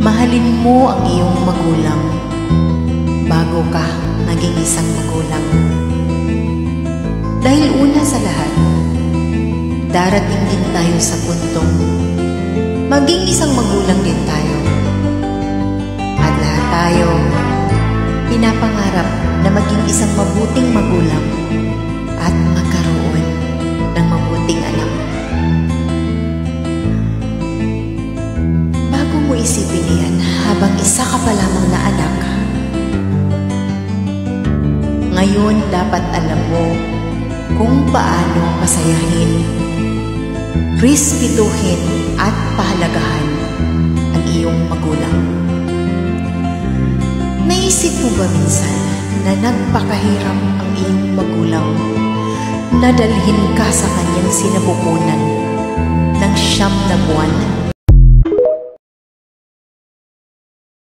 Mahalin mo ang iyong magulang bago ka naging isang magulang. Dahil una sa lahat, darating din tayo sa puntong maging isang magulang din tayo. At lahat tayo pinapangarap na maging isang mabuting magulang at magkaroon ng mabuting anak. Bago mo isipin yan habang isa ka pa lamang na anak, ngayon dapat alam mo kung paano pasayahin, respetuhin at pahalagahan ang iyong magulang. Naisip mo ba minsan na nagpakahirap ang iyong magulang na dalhin ka sa kanyang sinapupunan ng 9 na buwan